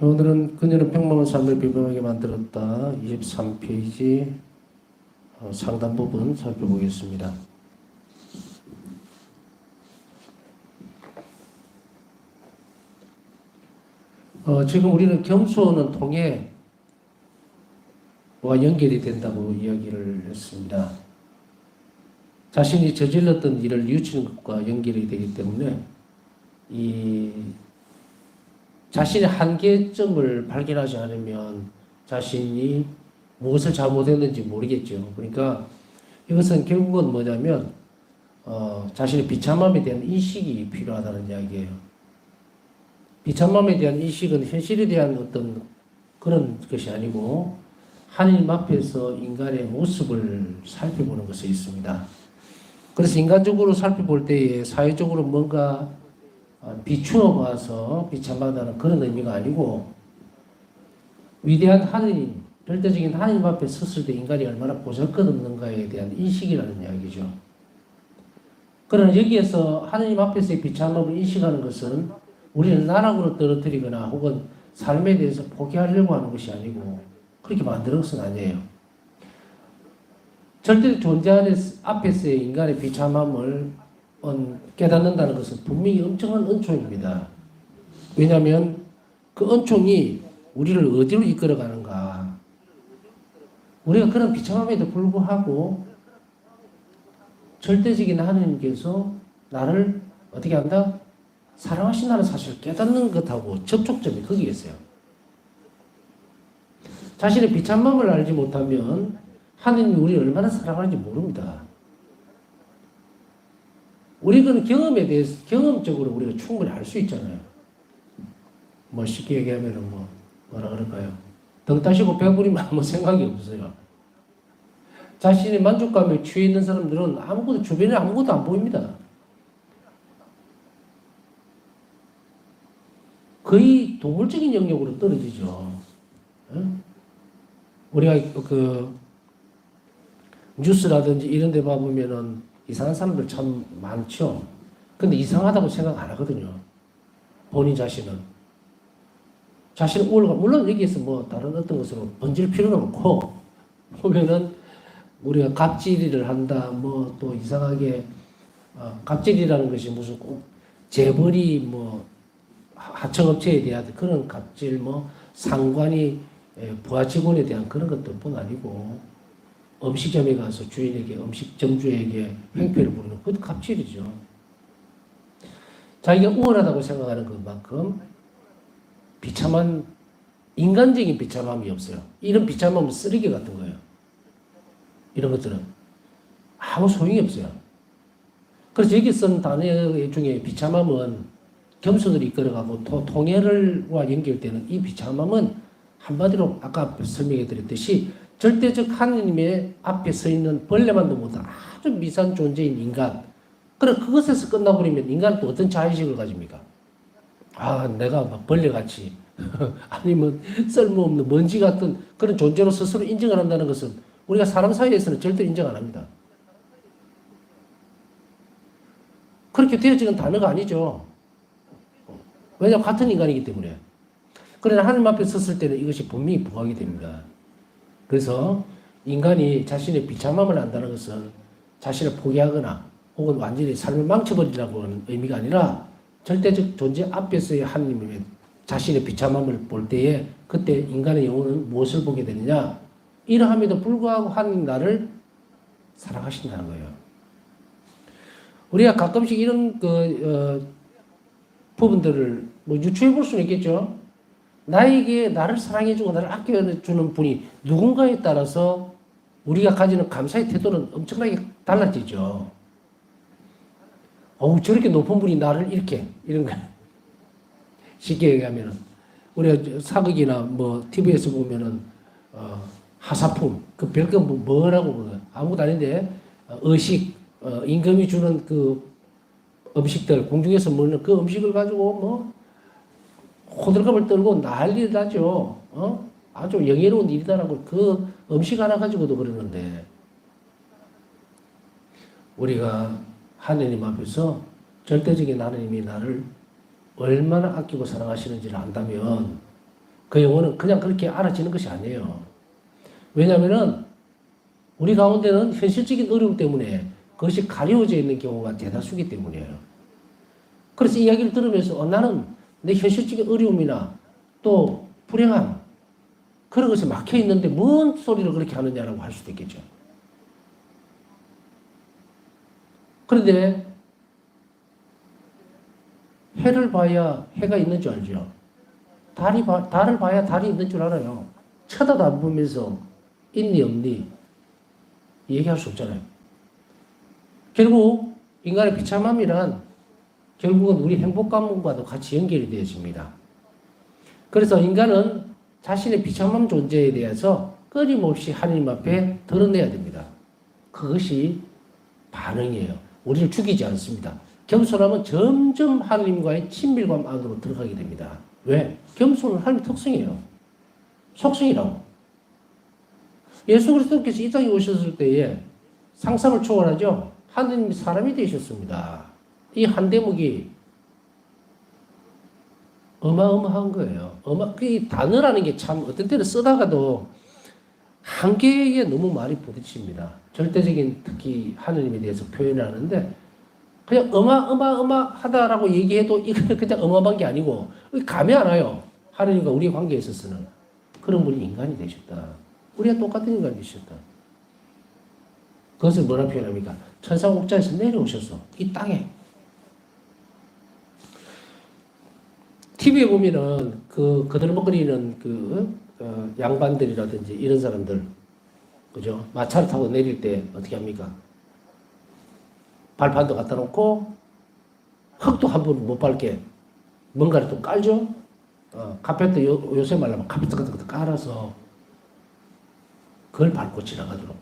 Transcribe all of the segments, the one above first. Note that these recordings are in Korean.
오늘은 그녀는 평범한 삶을 비범하게 만들었다. 23페이지 상단 부분 살펴보겠습니다. 지금 우리는 겸손은 통해와 연결이 된다고 이야기를 했습니다. 자신이 저질렀던 일을 뉘우치는 것과 연결이 되기 때문에 이 자신의 한계점을 발견하지 않으면 자신이 무엇을 잘못했는지 모르겠죠. 그러니까 이것은 결국은 뭐냐면 자신의 비참함에 대한 인식이 필요하다는 이야기예요. 비참함에 대한 인식은 현실에 대한 어떤 그런 것이 아니고 하나님 앞에서 인간의 모습을 살펴보는 것에 있습니다. 그래서 인간적으로 살펴볼 때에 사회적으로 뭔가 비추어 봐서 비참하다는 그런 의미가 아니고 위대한 하느님, 절대적인 하느님 앞에 섰을 때 인간이 얼마나 보잘것없는가에 대한 인식이라는 이야기죠. 그러나 여기에서 하느님 앞에서의 비참함을 인식하는 것은 우리는 나락으로 떨어뜨리거나 혹은 삶에 대해서 포기하려고 하는 것이 아니고 그렇게 만드는 것은 아니에요. 절대 존재 앞에서의 인간의 비참함을 깨닫는다는 것은 분명히 엄청난 은총입니다. 왜냐하면 그 은총이 우리를 어디로 이끌어가는가. 우리가 그런 비참함에도 불구하고 절대적인 하나님께서 나를 어떻게 한다? 사랑하신다는 사실을 깨닫는 것하고 접촉점이 거기에 있어요. 자신의 비참함을 알지 못하면 하나님이 우리를 얼마나 사랑하는지 모릅니다. 우리는 경험에 대해서, 경험적으로 우리가 충분히 알 수 있잖아요. 뭐 쉽게 얘기하면 뭐라 그럴까요? 등 따시고 배부리면 아무 생각이 없어요. 자신의 만족감에 취해 있는 사람들은 아무것도, 주변에 아무것도 안 보입니다. 거의 동물적인 영역으로 떨어지죠. 우리가 뉴스라든지 이런 데 봐보면은 이상한 사람들 참 많죠. 근데 이상하다고 생각 안 하거든요. 본인 자신은. 자신은 물론 여기에서 뭐 다른 어떤 것으로 번질 필요는 없고, 보면은 우리가 갑질을 한다, 뭐 또 이상하게, 갑질이라는 것이 무슨 꼭 재벌이 뭐 하청업체에 대한 그런 갑질, 뭐 상관이 부하 직원에 대한 그런 것들뿐 아니고, 음식점에 가서 주인에게, 음식점주에게 횡패를 부르는 그것도 갑질이죠. 자기가 우월하다고 생각하는 것만큼 비참한, 인간적인 비참함이 없어요. 이런 비참함은 쓰레기 같은 거예요. 이런 것들은 아무 소용이 없어요. 그래서 여기 쓴 단어 중에 비참함은 겸손을 이끌어가고 통해를과 연결되는 이 비참함은 한마디로 아까 설명해 드렸듯이 절대적 하느님의 앞에 서 있는 벌레만도 못한 아주 미세한 존재인 인간. 그래, 그것에서 끝나버리면 인간은 또 어떤 자의식을 가집니까? 내가 막 벌레같이 아니면 쓸모없는 먼지 같은 그런 존재로 스스로 인정을 한다는 것은 우리가 사람 사이에서는 절대 인정 안 합니다. 그렇게 되어지는 단어가 아니죠. 왜냐하면 같은 인간이기 때문에. 그러나 하나님 앞에 섰을 때는 이것이 분명히 부각이 됩니다. 그래서 인간이 자신의 비참함을 안다는 것은 자신을 포기하거나 혹은 완전히 삶을 망쳐버리라고 하는 의미가 아니라 절대적 존재 앞에서의 하나님의 자신의 비참함을 볼 때에 그때 인간의 영혼은 무엇을 보게 되느냐? 이러함에도 불구하고 하나님 나를 사랑하신다는 거예요. 우리가 가끔씩 이런 부분들을 유추해 볼 수는 있겠죠. 나에게 나를 사랑해주고 나를 아껴주는 분이 누군가에 따라서 우리가 가지는 감사의 태도는 엄청나게 달라지죠. 저렇게 높은 분이 나를 이렇게, 이런 거. 쉽게 얘기하면은, 우리가 사극이나 뭐, TV에서 보면은, 하사품, 그 별거 뭐라고, 아무것도 아닌데, 의식, 임금이 주는 그 음식들, 공중에서 먹는 그 음식을 가지고 뭐, 호들갑을 떨고 난리를 나죠. 아주 영예로운 일이다라고 그 음식 하나 가지고도 그러는데 우리가 하느님 앞에서 절대적인 하느님이 나를 얼마나 아끼고 사랑하시는지를 안다면 그 영혼은 그냥 그렇게 알아지는 것이 아니에요. 왜냐하면은 우리 가운데는 현실적인 어려움 때문에 그것이 가려워져 있는 경우가 대다수이기 때문이에요. 그래서 이야기를 들으면서 나는 내 현실적인 어려움이나 또 불행함 그런 것에 막혀 있는데 뭔 소리를 그렇게 하느냐라고 할 수도 있겠죠. 그런데 해를 봐야 해가 있는 줄 알죠. 달을 봐야 달이 있는 줄 알아요. 쳐다도 안 보면서 있니 없니 얘기할 수 없잖아요. 결국 인간의 비참함이란 결국은 우리 행복감과도 같이 연결이 되어집니다. 그래서 인간은 자신의 비참한 존재에 대해서 끊임없이 하나님 앞에 드러내야 됩니다. 그것이 반응이에요. 우리를 죽이지 않습니다. 겸손함은 점점 하나님과의 친밀감 안으로 들어가게 됩니다. 왜? 겸손은 하나님 특성이에요. 속성이라고. 예수 그리스도께서 이 땅에 오셨을 때에 상상을 초월하죠. 하나님이 사람이 되셨습니다. 이 한 대목이 어마어마한 거예요. 이 단어라는 게 참 어떤 때는 쓰다가도 한계에 너무 많이 부딪힙니다. 절대적인 특히 하느님에 대해서 표현하는데 그냥 어마어마하다라고 얘기해도 이거는 그냥 어마어마한 게 아니고 감이 안 와요. 하느님과 우리의 관계에 있어서는. 그런 분이 인간이 되셨다. 우리가 똑같은 인간이 되셨다. 그것을 뭐라 표현합니까? 천상옥자에서 내려오셔서 이 땅에 TV에 보면은 그 거들먹거리는 양반들이라든지 이런 사람들, 그죠? 마차를 타고 내릴 때 어떻게 합니까? 발판도 갖다 놓고 흙도 한 번 못 밟게 뭔가를 또 깔죠? 카페트 요새 말하면 카페트 같은 것도 깔아서 그걸 밟고 지나가도록.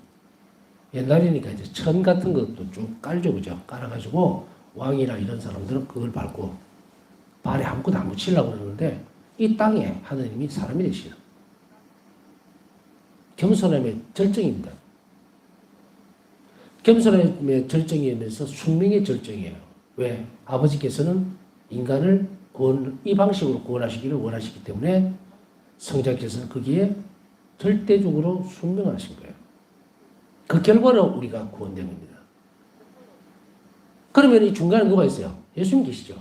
옛날이니까 이제 천 같은 것도 쭉 깔죠, 그죠? 깔아가지고 왕이나 이런 사람들은 그걸 밟고 발에 아무것도 안 묻히려고 그러는데 이 땅에 하느님이 사람이 되시죠. 겸손함의 절정입니다. 겸손함의 절정이면서 숙명의 절정이에요. 왜? 아버지께서는 인간을 이 방식으로 구원하시기를 원하시기 때문에 성자께서는 거기에 절대적으로 숙명하신 거예요. 그 결과로 우리가 구원된 겁니다. 그러면 이 중간에 누가 있어요? 예수님 계시죠.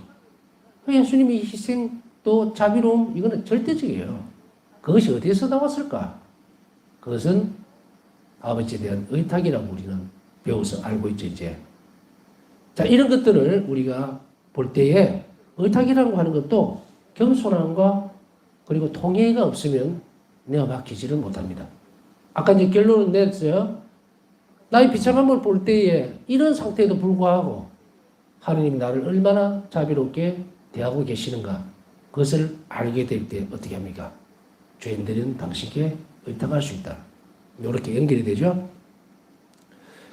예수님의 희생 또 자비로움 이거는 절대적이에요. 그것이 어디에서 나왔을까? 그것은 아버지에 대한 의탁이라고 우리는 배워서 알고 있죠, 이제. 자, 이런 것들을 우리가 볼 때에 의탁이라고 하는 것도 겸손함과 그리고 통회가 없으면 내가 맡기지를 못합니다. 아까 이제 결론을 냈어요. 나의 비참함을 볼 때에 이런 상태에도 불구하고 하느님 나를 얼마나 자비롭게 대하고 계시는가 그것을 알게 될 때 어떻게 합니까? 죄인들은 당신께 의탁할 수 있다. 이렇게 연결이 되죠.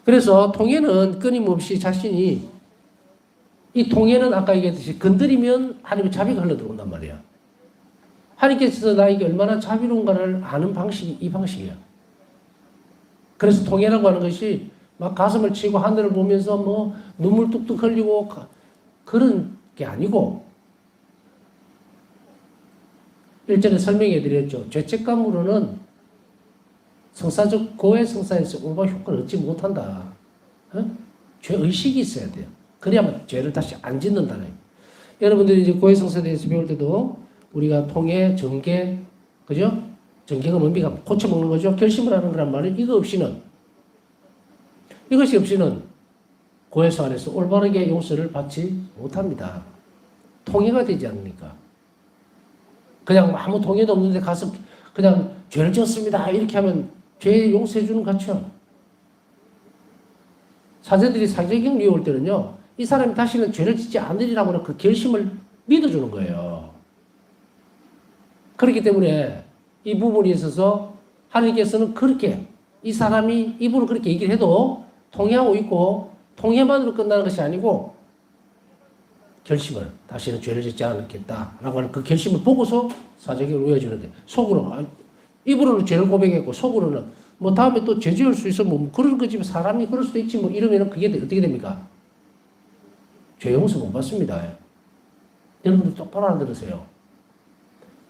그래서 통회는 끊임없이 자신이 이 통회는 아까 얘기했듯이 건드리면 하나님의 자비가 흘러들어온단 말이야. 하나님께서 나에게 얼마나 자비로운가를 아는 방식이 이 방식이야. 그래서 통회라고 하는 것이 막 가슴을 치고 하늘을 보면서 뭐 눈물 뚝뚝 흘리고 그런 게 아니고 1절에 설명해 드렸죠. 죄책감으로는 성사적 고해 성사에서 올바른 효과를 얻지 못한다. 죄의식이 있어야 돼요. 그래야만 죄를 다시 안 짓는다는. 여러분들이 이제 고해 성사에 대해서 배울 때도 우리가 통해, 정계, 그죠? 정계가 뭡니까? 고쳐먹는 거죠. 결심을 하는 거란 말이에요. 이것이 없이는 고해성 안에서 올바르게 용서를 받지 못합니다. 통해가 되지 않으니까. 그냥 아무 통해도 없는데 가서 그냥 죄를 지었습니다. 이렇게 하면 죄 용서해 주는 것 같죠. 사제들이 사제경 리올 때는요. 이 사람이 다시는 죄를 짓지 않으리라고 하는 그 결심을 믿어주는 거예요. 그렇기 때문에 이 부분에 있어서 하나님께서는 그렇게 이 사람이 입으로 그렇게 얘기를 해도 통해하고 있고 통해만으로 끝나는 것이 아니고 결심을 다시는 죄를 짓지 않겠다라고 하는 그 결심을 보고서 사제경을 외워주는데 속으로 입으로는 죄를 고백했고 속으로는 뭐 다음에 또 죄 지을 수 있어 뭐 그런 거지 사람이 그럴 수도 있지 뭐 이러면 그게 어떻게 됩니까? 죄 용서 못 받습니다. 여러분들 똑바로 알아들으세요.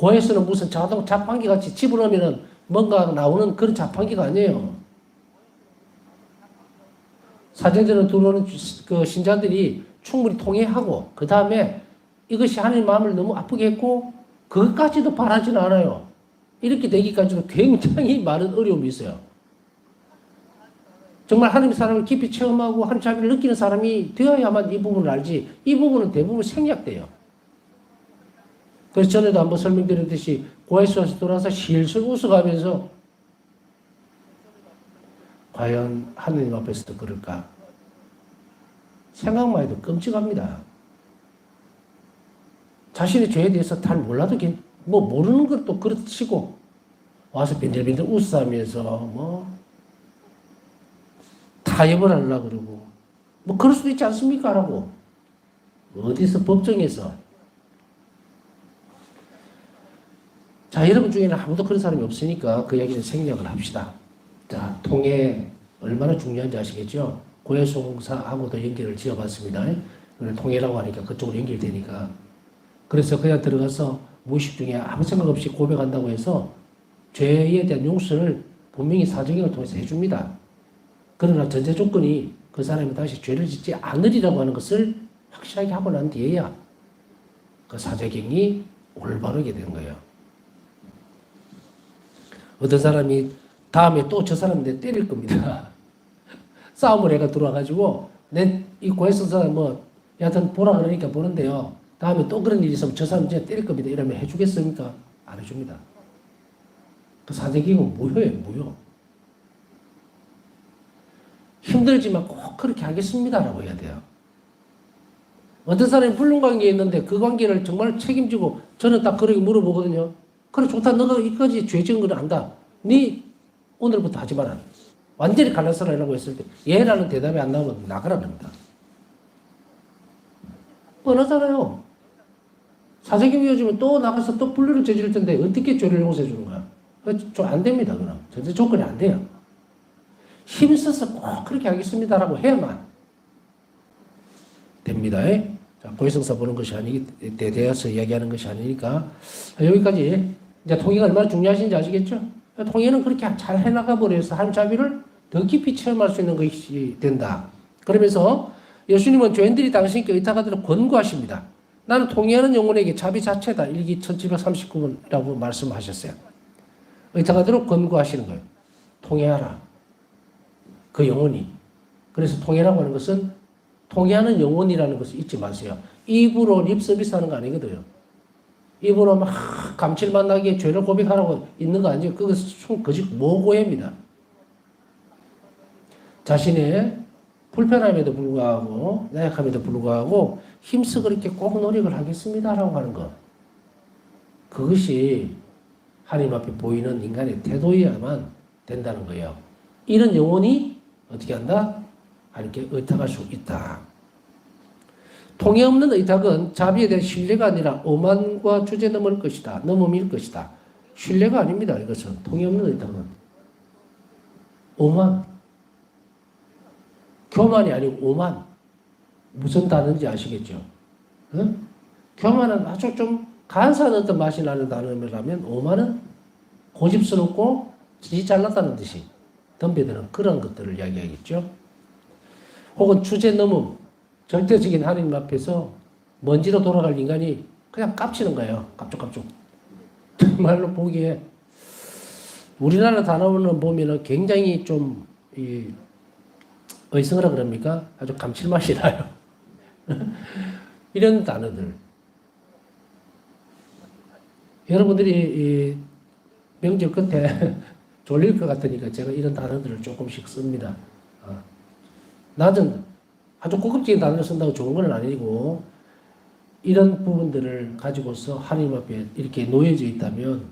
고에서는 무슨 자판기 같이 집어넣으면 뭔가 나오는 그런 자판기가 아니에요. 사제들은 들어오는 그 신자들이 충분히 통회하고, 그 다음에 이것이 하나님 마음을 너무 아프게 했고, 그것까지도 바라지는 않아요. 이렇게 되기까지도 굉장히 많은 어려움이 있어요. 정말 하나님의 사랑을 깊이 체험하고 하나님 자비를 느끼는 사람이 되어야만 이 부분을 알지, 이 부분은 대부분 생략돼요. 그래서 전에도 한번 설명드렸듯이 고에서에서 돌아와서 실실 웃어가면서 과연 하느님 앞에서도 그럴까? 생각만 해도 끔찍합니다. 자신의 죄에 대해서 잘 몰라도 뭐 모르는 것도 그렇치고 와서 빈들빈들 웃으면서 뭐 타협을 하려고 그러고 뭐 그럴 수도 있지 않습니까? 라고 어디서 법정에서. 자, 여러분 중에는 아무도 그런 사람이 없으니까 그 이야기는 생략을 합시다. 자, 통해 얼마나 중요한지 아시겠죠? 고해송사하고도 연결을 지어봤습니다. 통해라고 하니까 그쪽으로 연결되니까. 그래서 그냥 들어가서 무의식 중에 아무 생각 없이 고백한다고 해서 죄에 대한 용서를 분명히 사정행을 통해서 해줍니다. 그러나 전제 조건이 그 사람이 다시 죄를 짓지 않으리라고 하는 것을 확실하게 하고 난 뒤에야 그 사정행이 올바르게 되는 거예요. 어떤 사람이 다음에 또 저 사람 내 때릴 겁니다. 싸움을 해가 들어와가지고 이 고해성 사람 뭐 여하튼 보라 그러니까 보는데요. 다음에 또 그런 일이 있으면 저 사람 진짜 때릴 겁니다. 이러면 해주겠습니까? 안 해줍니다. 그 사정행은 무효예요. 무효. 힘들지만 꼭 그렇게 하겠습니다라고 해야 돼요. 어떤 사람이 불륜 관계에 있는데 그 관계를 정말 책임지고 저는 딱 그렇게 물어보거든요. 그래 좋다. 너가 이까지 죄 지은 걸 안다. 네 오늘부터 하지 마라. 완전히 갈라서라고 했을 때 예라는 대답이 안 나오면 나가라 합니다. 뻔하잖아요. 사정행위 이어지면 또 나가서 또 불륜을 저지를 텐데 어떻게 죄를 용서해 주는 거야? 좀 안 됩니다. 그럼 전제 조건이 안 돼요. 힘써서 꼭 그렇게 하겠습니다라고 해야만 됩니다. 자, 고해성사 보는 것이 대대해서 이야기하는 것이 아니니까 여기까지. 이제 통해가 얼마나 중요하신지 아시겠죠? 통해는 그렇게 잘 해나가 버려서 하나님 자비를 더 깊이 체험할 수 있는 것이 된다. 그러면서 예수님은 죄인들이 당신께 의탁하도록 권고하십니다. 나는 통해하는 영혼에게 자비 자체다. 일기 1739번이라고 말씀하셨어요. 의탁하도록 권고하시는 거예요. 통해하라. 그 영혼이. 그래서 통해라고 하는 것은 통해하는 영혼이라는 것을 잊지 마세요. 입으로 립 서비스 하는 거 아니거든요. 입으로 막 감칠맛 나게 죄를 고백하라고 있는 거 아니에요. 그것은 거짓 모고입니다. 자신의 불편함에도 불구하고 나약함에도 불구하고 힘써 그렇게 꼭 노력을 하겠습니다라고 하는 것. 그것이 하나님 앞에 보이는 인간의 태도여야만 된다는 거예요. 이런 영혼이 어떻게 한다? 하나님께 의탁할 수 있다. 통해 없는 의탁은 자비에 대한 신뢰가 아니라 오만과 주제 넘을 것이다. 넘음일 것이다. 신뢰가 아닙니다. 이것은 통해 없는 의탁은 오만, 교만이 아니고 오만. 무슨 단어인지 아시겠죠? 응? 교만은 아주 좀 간사한 어떤 맛이 나는 단어라면 오만은 고집스럽고 지 잘났다는 듯이 덤벼드는 그런 것들을 이야기하겠죠. 혹은 주제 넘음. 절대적인 하나님 앞에서 먼지로 돌아갈 인간이 그냥 깝치는 거예요. 깝죽깝죽. 정말로 보기에 우리나라 단어는 보면은 굉장히 좀 어이성하라 그럽니까? 아주 감칠맛이 나요. 이런 단어들. 여러분들이 명절 끝에 졸릴 것 같으니까 제가 이런 단어들을 조금씩 씁니다. 낮은 아주 고급적인 단어를 쓴다고 좋은 건 아니고 이런 부분들을 가지고서 하나님 앞에 이렇게 놓여져 있다면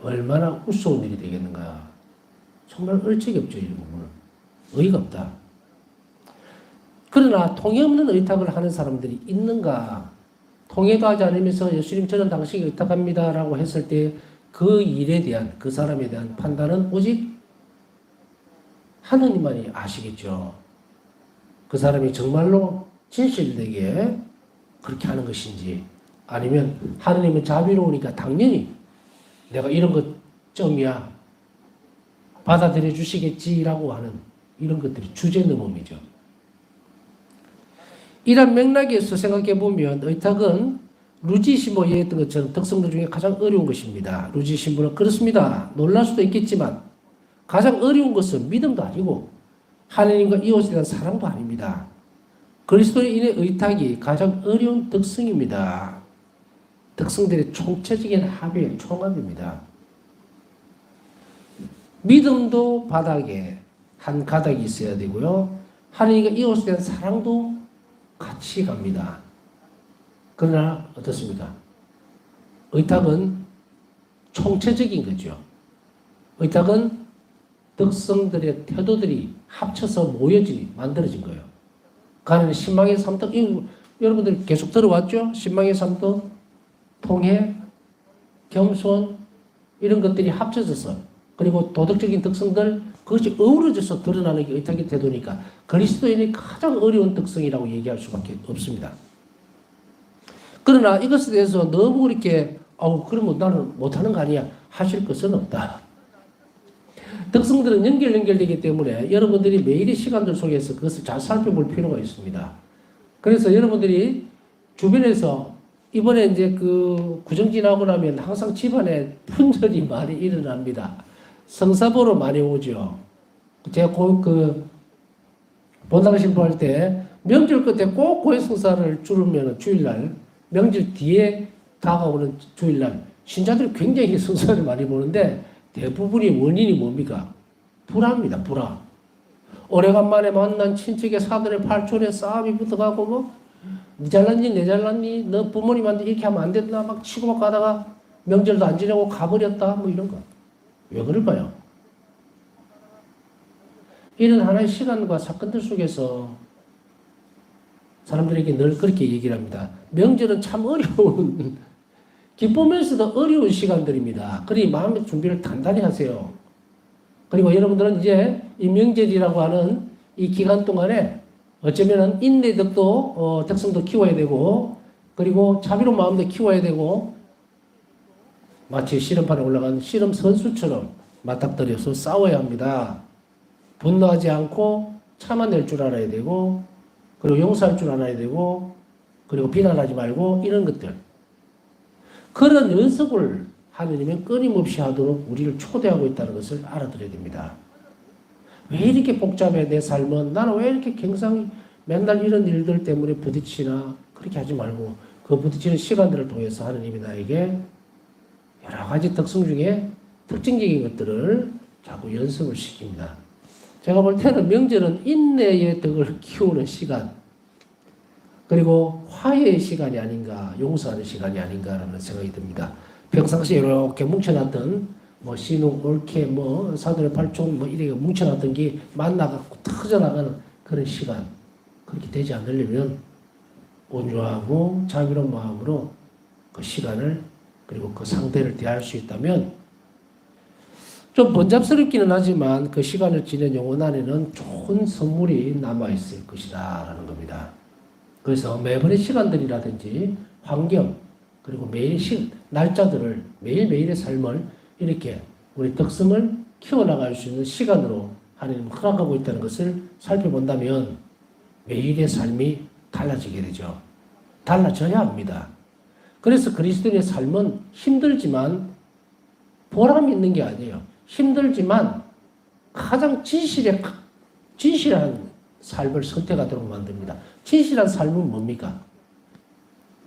얼마나 우스운 일이 되겠는가. 정말 얼척이 없죠. 이 부분은. 의의가 없다. 그러나 통해 없는 의탁을 하는 사람들이 있는가. 통해도 하지 않으면서 예수님 저는 당신에게 의탁합니다 라고 했을 때 그 일에 대한 그 사람에 대한 판단은 오직 하느님만이 아시겠죠. 그 사람이 정말로 진실되게 그렇게 하는 것인지 아니면 하느님은 자비로우니까 당연히 내가 이런 것 점이야 받아들여 주시겠지라고 하는 이런 것들이 주제넘음이죠. 이런 맥락에서 생각해 보면 의탁은 루지 신부에 했던 것처럼 특성들 중에 가장 어려운 것입니다. 루지 신부는 그렇습니다. 놀랄 수도 있겠지만 가장 어려운 것은 믿음도 아니고 하느님과 이웃에 대한 사랑도 아닙니다. 그리스도인의 의탁이 가장 어려운 특성입니다. 특성들의 총체적인 합의, 총합입니다. 믿음도 바닥에 한 가닥이 있어야 되고요. 하느님과 이웃에 대한 사랑도 같이 갑니다. 그러나 어떻습니까? 의탁은 총체적인 거죠. 의탁은 특성들의 태도들이 합쳐서 만들어진 거예요. 가는 신망의 삼덕, 여러분들 계속 들어왔죠? 신망의 삼덕, 통해, 겸손, 이런 것들이 합쳐져서, 그리고 도덕적인 특성들, 그것이 어우러져서 드러나는 게 의탁의 태도니까 그리스도인의 가장 어려운 특성이라고 얘기할 수밖에 없습니다. 그러나 이것에 대해서 너무 그렇게, 그러면 나는 못하는 거 아니야 하실 것은 없다. 특성들은 연결되기 때문에 여러분들이 매일의 시간들 속에서 그것을 잘 살펴볼 필요가 있습니다. 그래서 여러분들이 주변에서 이번에 이제 그 구정 지나고 나면 항상 집안에 분절이 많이 일어납니다. 성사 보러 많이 오죠. 제가 본당 신부할 때 명절 끝에 꼭 고해 성사를 주르면 주일날, 명절 뒤에 다가오는 주일날 신자들이 굉장히 성사를 많이 보는데 대부분이 원인이 뭡니까? 불화입니다. 불화. 오래간만에 만난 친척의 사돈의 팔촌에 싸움이 붙어가고 뭐 니 잘났니 내 잘났니 너 부모님한테 이렇게 하면 안 된다 막 치고 막 가다가 명절도 안 지내고 가버렸다 뭐 이런 거. 왜 그럴까요? 이런 하나의 시간과 사건들 속에서 사람들에게 늘 그렇게 얘기를 합니다. 명절은 참 어려운 기쁘면서도 어려운 시간들입니다. 그러니 마음의 준비를 단단히 하세요. 그리고 여러분들은 이제 이 명절이라고 하는 이 기간 동안에 어쩌면은 인내력도 특성도 키워야 되고 그리고 자비로운 마음도 키워야 되고 마치 씨름판에 올라간 씨름 선수처럼 맞닥뜨려서 싸워야 합니다. 분노하지 않고 참아낼 줄 알아야 되고 그리고 용서할 줄 알아야 되고 그리고 비난하지 말고 이런 것들 그런 연습을 하느님은 끊임없이 하도록 우리를 초대하고 있다는 것을 알아들어야 됩니다. 왜 이렇게 복잡해 내 삶은 나는 왜 이렇게 굉장히 맨날 이런 일들 때문에 부딪히나 그렇게 하지 말고 그 부딪히는 시간들을 통해서 하느님이 나에게 여러 가지 특성 중에 특징적인 것들을 자꾸 연습을 시킵니다. 제가 볼 때는 명절은 인내의 덕을 키우는 시간 그리고 화해의 시간이 아닌가 용서하는 시간이 아닌가라는 생각이 듭니다. 평상시에 이렇게 뭉쳐놨던 뭐 신웅, 올케, 뭐 사돈의 팔촌 뭐 이렇게 뭉쳐놨던 게 만나갖고 터져나가는 그런 시간 그렇게 되지 않으려면 온유하고 자비로운 마음으로 그 시간을 그리고 그 상대를 대할 수 있다면 좀 번잡스럽기는 하지만 그 시간을 지낸 영혼 안에는 좋은 선물이 남아있을 것이다 라는 겁니다. 그래서 매번의 시간들이라든지 환경 그리고 매일 날짜들을 매일매일의 삶을 이렇게 우리 특성을 키워나갈 수 있는 시간으로 하나님 허락하고 있다는 것을 살펴본다면 매일의 삶이 달라지게 되죠. 달라져야 합니다. 그래서 그리스도인의 삶은 힘들지만 보람이 있는 게 아니에요. 힘들지만 가장 진실한 삶을 선택하도록 만듭니다. 진실한 삶은 뭡니까?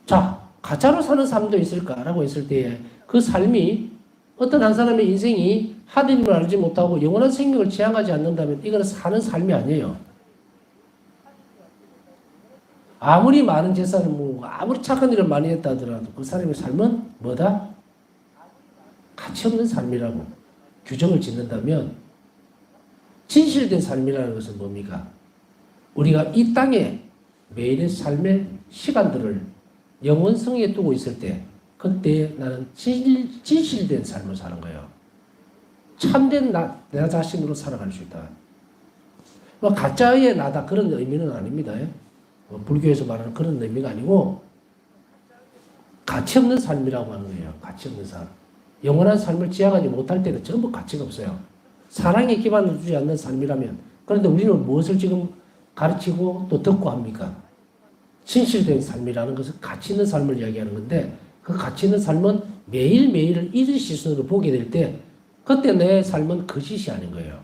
자, 가짜로 사는 삶도 있을까라고 했을 때에 그 삶이 어떤 한 사람의 인생이 하느님을 알지 못하고 영원한 생명을 지향하지 않는다면 이거는 사는 삶이 아니에요. 아무리 많은 재산을 모으고 아무리 착한 일을 많이 했다 하더라도 그 사람의 삶은 뭐다? 가치 없는 삶이라고 규정을 짓는다면 진실된 삶이라는 것은 뭡니까? 우리가 이 땅에 매일의 삶의 시간들을 영원성에 두고 있을 때 그때 나는 진실된 삶을 사는 거예요. 참된 내 자신으로 살아갈 수 있다. 뭐 가짜의 나다 그런 의미는 아닙니다. 불교에서 말하는 그런 의미가 아니고 가치 없는 삶이라고 하는 거예요. 가치 없는 삶. 영원한 삶을 지향하지 못할 때는 전부 가치가 없어요. 사랑에 기반을 두지 않는 삶이라면. 그런데 우리는 무엇을 지금 가르치고 또 듣고 합니까? 진실된 삶이라는 것은 가치 있는 삶을 이야기하는 건데 그 가치 있는 삶은 매일매일을 이런 시선으로 보게 될 때 그때 내 삶은 거짓이 아닌 거예요.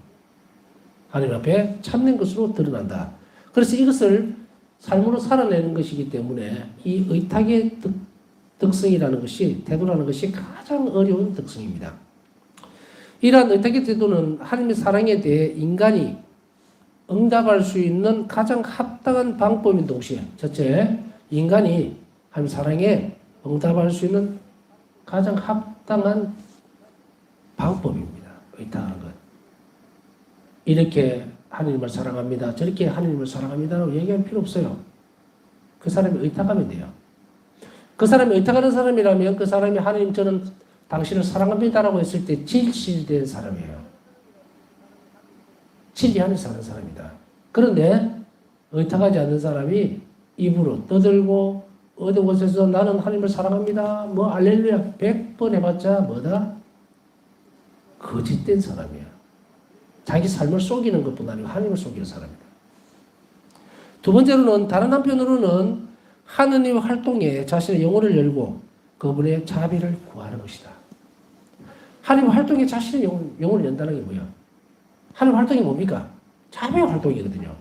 하나님 앞에 참된 것으로 드러난다. 그래서 이것을 삶으로 살아내는 것이기 때문에 이 의탁의 특성이라는 것이, 태도라는 것이 가장 어려운 특성입니다. 이러한 의탁의 태도는 하나님의 사랑에 대해 인간이 응답할 수 있는 가장 합당한 방법인 동시에, 첫째, 인간이 하나님의 사랑에 응답할 수 있는 가장 합당한 방법입니다. 의탁하는 것. 이렇게 하나님을 사랑합니다. 저렇게 하나님을 사랑합니다라고 얘기할 필요 없어요. 그 사람이 의탁하면 돼요. 그 사람이 의탁하는 사람이라면 그 사람이 하나님 저는 당신을 사랑합니다라고 했을 때 진실된 사람이에요. 진리 안에 사는 사람이다. 그런데 의탁하지 않는 사람이 입으로 떠들고 어느 곳에서 나는 하나님을 사랑합니다. 뭐 할렐루야 100번 해봤자 뭐다? 거짓된 사람이야. 자기 삶을 속이는 것뿐 아니고 하나님을 속이는 사람이다. 두 번째로는 다른 한편으로는 하느님 활동에 자신의 영혼을 열고 그분의 자비를 구하는 것이다. 하나님 활동에 자신의 영혼을 연다는 게 뭐야? 하나님 활동이 뭡니까? 자비의 활동이거든요.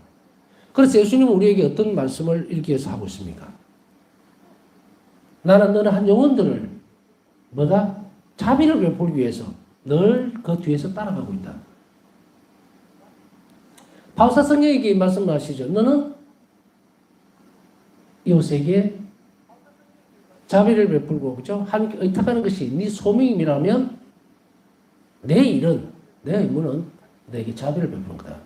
그래서 예수님은 우리에게 어떤 말씀을 이렇게 해서 하고 있습니까? 나는 너는 한 영혼들을 뭐다? 자비를 베풀기 위해서 늘 그 뒤에서 따라가고 있다. 바울사 성령에게 말씀하시죠. 너는 이웃에게 자비를 베풀고, 그죠? 하나님께 의탁하는 것이 네 소명이라면 내 일은, 내 의무는 너에게 자비를 베푸는 거다.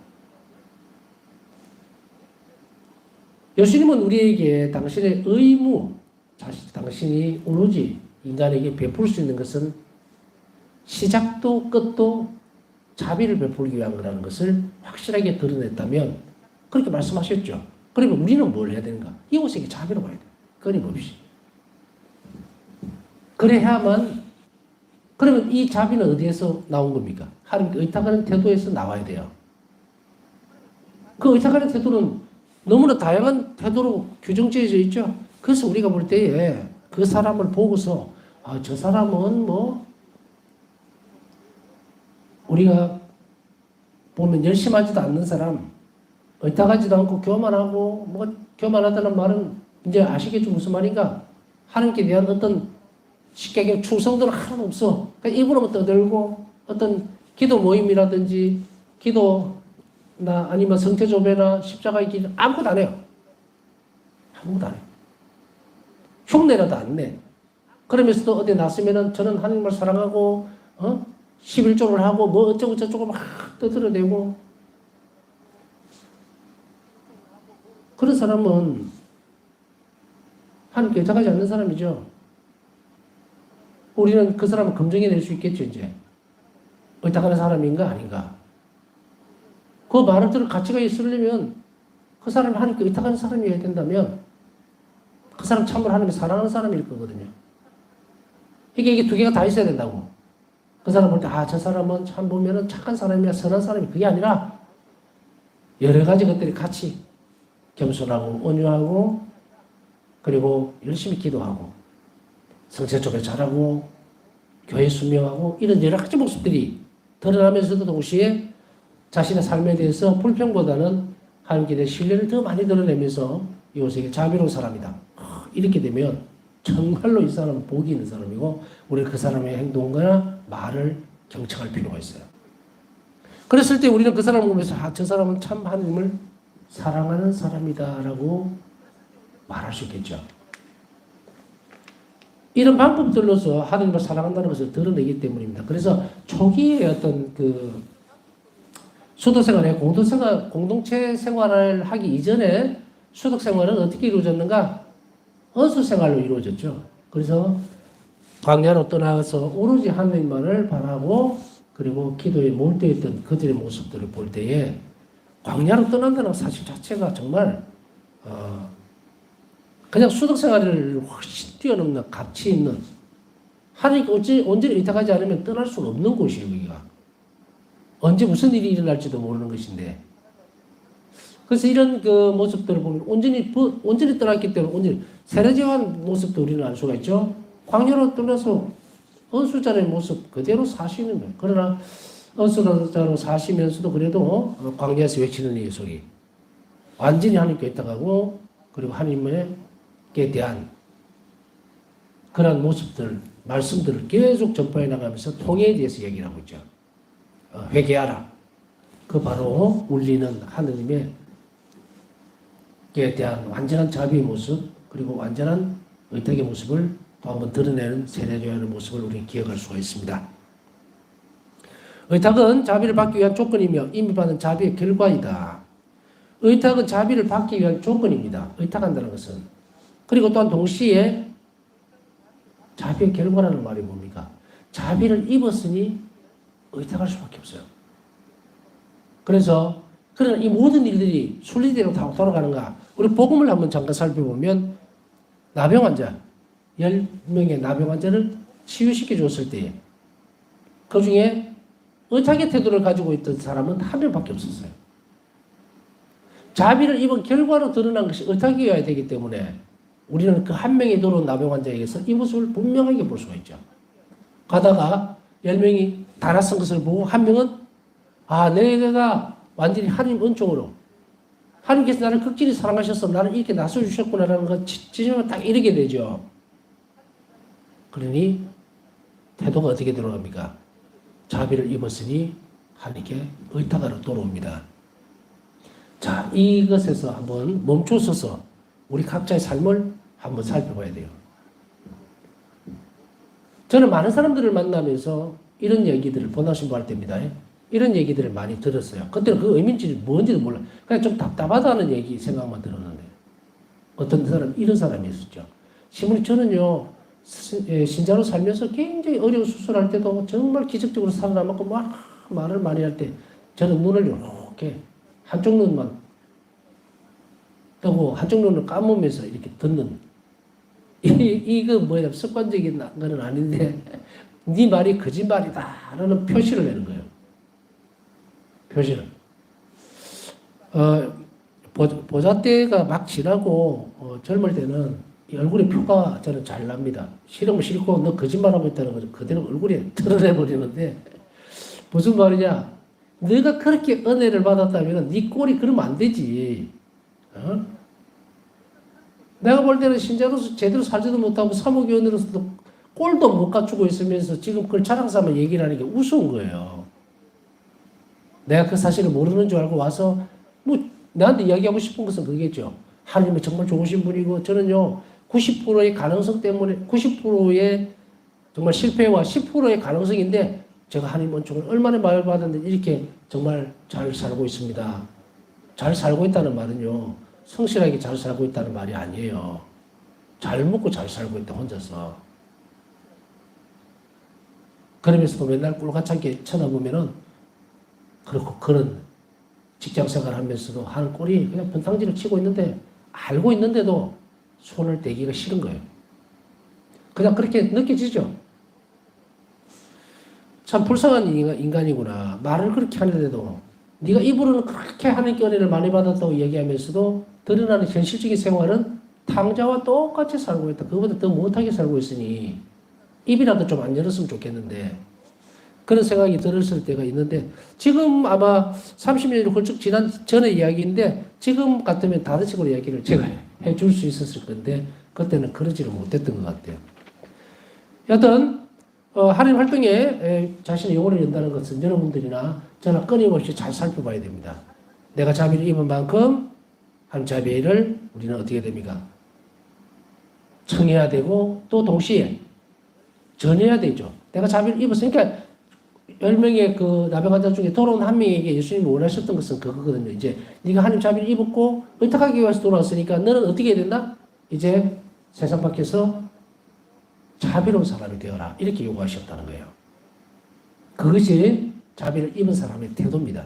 예수님은 우리에게 당신의 의무, 당신이 오로지 인간에게 베풀 수 있는 것은 시작도 끝도 자비를 베풀기 위한 거라는 것을 확실하게 드러냈다면 그렇게 말씀하셨죠. 그러면 우리는 뭘 해야 되는가? 이웃에게 자비를 봐야 돼. 끊임없이. 그래야만, 그러면 이 자비는 어디에서 나온 겁니까? 하나님께 의탁하는 태도에서 나와야 돼요. 그 의탁하는 태도는 너무나 다양한 태도로 규정지어져 있죠. 그래서 우리가 볼 때에 그 사람을 보고서 아, 저 사람은 뭐 우리가 보면 열심하지도 않는 사람, 의탁하지도 않고 교만하고 뭐 교만하다는 말은 이제 아시겠죠? 무슨 말인가? 하나님께 대한 어떤 쉽게 충성도는 하나도 없어. 그러니까 입으로만 떠들고 어떤 기도 모임이라든지 기도나 아니면 성태조배나 십자가의 길 아무것도 안 해요. 아무것도 안 해요. 흉내라도 안 내. 그러면서도 어디 나서면은 저는 하나님을 사랑하고 11조를 하고 뭐 어쩌고 저쩌고 막 떠들어대고 그런 사람은 하나님께 의탁하지 않는 사람이죠. 우리는 그 사람을 검증해낼 수 있겠죠, 이제. 의탁하는 사람인가 아닌가. 그 말을 들을 가치가 있으려면 그 사람이 하나님께 의탁하는 사람이어야 된다면 그 사람 참으로 하나님을 사랑하는 사람일 거거든요. 이게 두 개가 다 있어야 된다고. 그 사람 볼 때, 아, 저 사람은 참 보면은 착한 사람이야, 선한 사람이 그게 아니라 여러 가지 것들이 같이 겸손하고 온유하고 그리고 열심히 기도하고 성체조배 잘하고 교회 순명하고 이런 여러 가지 모습들이 드러나면서도 동시에 자신의 삶에 대해서 불평보다는 하나님께 대해 신뢰를 더 많이 드러내면서 이웃에게 자비로운 사람이다. 이렇게 되면 정말로 이 사람은 복이 있는 사람이고 우리가 그 사람의 행동과 말을 경청할 필요가 있어요. 그랬을 때 우리는 그 사람을 보면서 아, 저 사람은 참 하나님을 사랑하는 사람이다라고 말할 수 있겠죠. 이런 방법들로서 하나님을 사랑한다는 것을 드러내기 때문입니다. 그래서 초기에 어떤 그 수도생활에 공동체 생활을 하기 이전에 수도생활은 어떻게 이루어졌는가? 언수생활로 이루어졌죠. 그래서 광야로 떠나가서 오로지 하나님만을 바라고 그리고 기도에 몰두했던 그들의 모습들을 볼 때에 광야로 떠난다는 사실 자체가 정말 그냥 수덕 생활을 훨씬 뛰어넘는 가치 있는 하나님께 온전히 의탁하지 않으면 떠날 수 없는 곳이에요. 여기가 언제 무슨 일이 일어날지도 모르는 것인데, 그래서 이런 그 모습들을 보면 온전히 떠났기 때문에 온전히 세례제한 모습도 우리는 알 수가 있죠. 광야로 떠나서 언수자의 모습 그대로 사시는 거예요. 그러나 언수자로 사시면서도 그래도 광야에서 외치는 이 소리 완전히 하나님께 의탁하고, 그리고 하나님께 대한 그런 모습들, 말씀들을 계속 전파해 나가면서 통해에 대해서 얘기를 하고 있죠. 회개하라. 그 바로 울리는 하느님의 에 대한 완전한 자비의 모습, 그리고 완전한 의탁의 모습을 또 한번 드러내는 세례교회의 모습을 우리는 기억할 수가 있습니다. 의탁은 자비를 받기 위한 조건이며 이미 받은 자비의 결과이다. 의탁은 자비를 받기 위한 조건입니다. 의탁한다는 것은. 그리고 또한 동시에 자비의 결과라는 말이 뭡니까? 자비를 입었으니 의탁할 수밖에 없어요. 그래서 그러나 이 모든 일들이 순리대로 다 돌아가는가? 우리 복음을 한번 잠깐 살펴보면 나병 환자 10명의 나병 환자를 치유시켜 줬을 때 그 중에 의탁의 태도를 가지고 있던 사람은 한 명밖에 없었어요. 자비를 입은 결과로 드러난 것이 의탁이어야 되기 때문에 우리는 그 한 명이 들어온 나병 환자에게서 이 모습을 분명하게 볼 수가 있죠. 가다가 10명이 다 낯선 것을 보고 한 명은 내가 완전히 하나님 은총으로 하나님께서 나를 극진히 사랑하셔서 나를 이렇게 나서주셨구나라는 것 지점을 딱 이르게 되죠. 그러니 태도가 어떻게 들어갑니까? 자비를 입었으니 하나님께 의탁하러 돌아옵니다. 자, 이것에서 한번 멈춰서서 우리 각자의 삶을 한번 살펴봐야 돼요. 저는 많은 사람들을 만나면서 이런 얘기들을 본학신부할 때입니다. 이런 얘기들을 많이 들었어요. 그때는 그 의미인지 뭔지도 몰라. 그냥 좀 답답하다는 얘기 생각만 들었는데, 어떤 사람, 이런 사람이 있었죠. 시몬이 저는요, 신자로 살면서 굉장히 어려운 수술할 때도 정말 기적적으로 살아남았고, 막 말을 많이 할 때, 저는 눈을 이렇게 한쪽 눈만 뜨고 한쪽 눈을 감으면서 이렇게 듣는, 이거 뭐야, 습관적인 거는 아닌데, 네 말이 거짓말이다 라는 표시를 내는 거예요. 표시는. 보자 때가 막 지나고, 젊을 때는 이 얼굴에 표가 저는 잘 납니다. 싫으면 싫고, 너 거짓말하고 있다는 걸 그대로 얼굴에 드러내버리는데, 무슨 말이냐? 너가 그렇게 은혜를 받았다면 네 꼴이 그러면 안 되지. 내가 볼 때는 신자로서 제대로 살지도 못하고 사모교원으로서도 꼴도 못 갖추고 있으면서 지금 그걸 자랑삼아 얘기를 하는 게 우스운 거예요. 내가 그 사실을 모르는 줄 알고 와서 나한테 이야기하고 싶은 것은 그게죠. 하나님은 정말 좋으신 분이고 저는요 90%의 가능성 때문에 90%의 정말 실패와 10%의 가능성인데 제가 하나님 은총을 얼마나 많이 받았는데 이렇게 정말 잘 살고 있습니다. 잘 살고 있다는 말은요 성실하게 잘 살고 있다는 말이 아니에요. 잘 먹고 잘 살고 있다 혼자서. 그러면서도 맨날 꿀같게 쳐다보면은 그렇고 그런 직장생활 하면서도 하는 꼴이 그냥 분탕질을 치고 있는데 알고 있는데도 손을 대기가 싫은 거예요. 그냥 그렇게 느껴지죠. 참 불쌍한 인간이구나. 말을 그렇게 하는데도 네가 입으로는 그렇게 하나님께 은혜를 많이 받았다고 얘기하면서도 드러나는 현실적인 생활은 탕자와 똑같이 살고 있다. 그거보다 더 못하게 살고 있으니 입이라도 좀 안 열었으면 좋겠는데 그런 생각이 들었을 때가 있는데 지금 아마 30년이 훌쩍 지난 전의 이야기인데 지금 같으면 다른 식으로 이야기를 제가 해줄 수 있었을 건데 그때는 그러지를 못했던 것 같아요. 여튼 하나님 활동에 자신의 영혼을 연다는 것은 여러분들이나 저나 끊임없이 잘 살펴봐야 됩니다. 내가 자비를 입은 만큼 한 자비를 우리는 어떻게 됩니까? 청해야 되고 또 동시에 전해야 되죠. 내가 자비를 입었으니까 10명의 그 나병 환자 중에 돌아온 한 명에게 예수님이 원하셨던 것은 그거거든요. 이제 네가 하나님 자비를 입었고 의탁하기 위해서 돌아왔으니까 너는 어떻게 해야 된다? 이제 세상 밖에서 자비로운 사람이 되어라. 이렇게 요구하셨다는 거예요. 그것이 자비를 입은 사람의 태도입니다.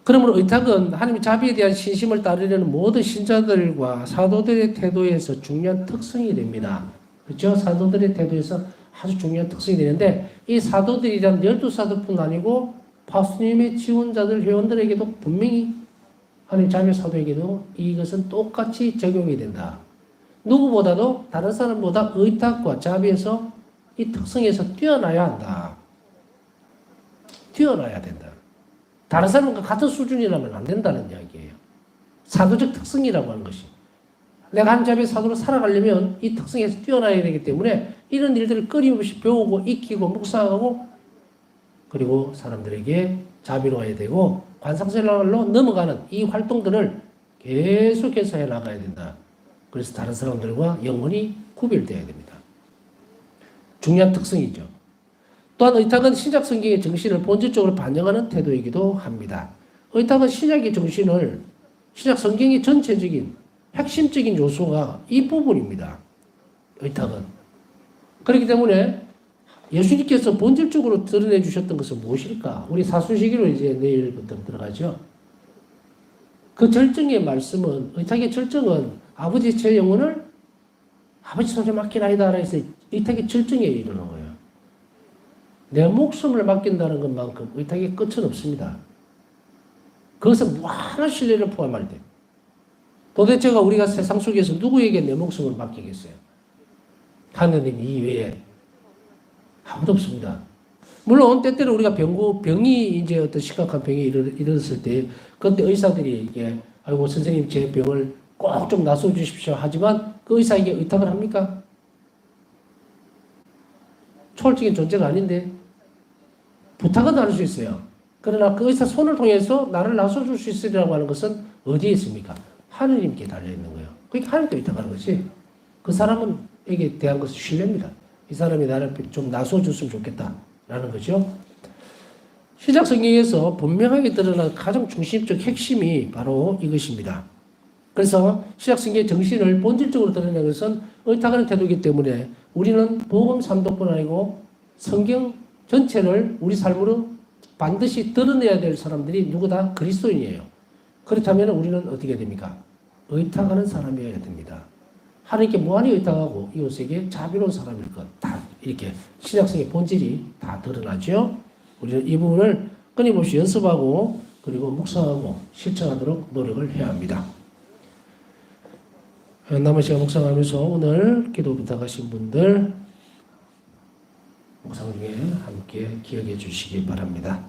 그러므로 의탁은 하나님의 자비에 대한 신심을 따르려는 모든 신자들과 사도들의 태도에서 중요한 특성이 됩니다. 그렇죠? 사도들의 태도에서 아주 중요한 특성이 되는데 이 사도들이란 12사도뿐 아니고 파수님의 지원자들, 회원들에게도 분명히 하나님 자비의 사도에게도 이것은 똑같이 적용이 된다. 누구보다도 다른 사람보다 의탁과 자비에서 이 특성에서 뛰어나야 한다. 뛰어나야 된다. 다른 사람과 같은 수준이라면 안 된다는 이야기예요. 사도적 특성이라고 하는 것이. 내가 한 자비의 사도로 살아가려면 이 특성에서 뛰어나야 되기 때문에 이런 일들을 끊임없이 배우고 익히고 묵상하고 그리고 사람들에게 자비로워야 되고 관상생활로 넘어가는 이 활동들을 계속해서 해나가야 된다. 그래서 다른 사람들과 영원히 구별되어야 됩니다. 중요한 특성이죠. 또한 의탁은 신약 성경의 정신을 본질적으로 반영하는 태도이기도 합니다. 의탁은 신약의 정신을 신약 성경의 전체적인 핵심적인 요소가 이 부분입니다. 의탁은. 그렇기 때문에 예수님께서 본질적으로 드러내 주셨던 것은 무엇일까? 우리 사순시기로 이제 내일부터 들어가죠. 그 절정의 말씀은, 의탁의 절정은 아버지 제 영혼을 아버지 손에 맡기나이다 해서 의탁의 절정에 이르는 거예요. 내 목숨을 맡긴다는 것만큼 의탁의 끝은 없습니다. 그것은 무한한 신뢰를 포함할 때. 도대체가 우리가 세상 속에서 누구에게 내 목숨을 맡기겠어요? 하느님 이외에 아무도 없습니다. 물론 때때로 우리가 병이 이제 어떤 심각한 병이 일어났을 때 그때 의사들이 이게 아이고 선생님 제 병을 꼭 좀 나서 주십시오 하지만 그 의사에게 의탁을 합니까? 초월적인 존재가 아닌데 부탁은 할 수 있어요. 그러나 그 의사 손을 통해서 나를 나서 줄 수 있으리라고 하는 것은 어디에 있습니까? 하느님께 달려있는 거예요. 그러니까 하느님께 의탁하는 것이 그 사람에게 대한 것은 신뢰입니다. 이 사람이 나를 좀 나서줬으면 좋겠다라는 거죠. 신약 성경에서 분명하게 드러난 가장 중심적 핵심이 바로 이것입니다. 그래서 신약 성경의 정신을 본질적으로 드러내는 것은 의탁하는 태도이기 때문에 우리는 복음 산도뿐 아니고 성경 전체를 우리 삶으로 반드시 드러내야 될 사람들이 누구다? 그리스도인이에요. 그렇다면 우리는 어떻게 됩니까? 의탁하는 사람이어야 됩니다. 하나님께 무한히 의탁하고 이웃에게 자비로운 사람일 것. 다 이렇게 신약성의 본질이 다 드러나죠. 우리는 이 부분을 끊임없이 연습하고 그리고 묵상하고 실천하도록 노력을 해야 합니다. 남은 시간 묵상하면서 오늘 기도 부탁하신 분들 묵상 중에 함께 기억해 주시기 바랍니다.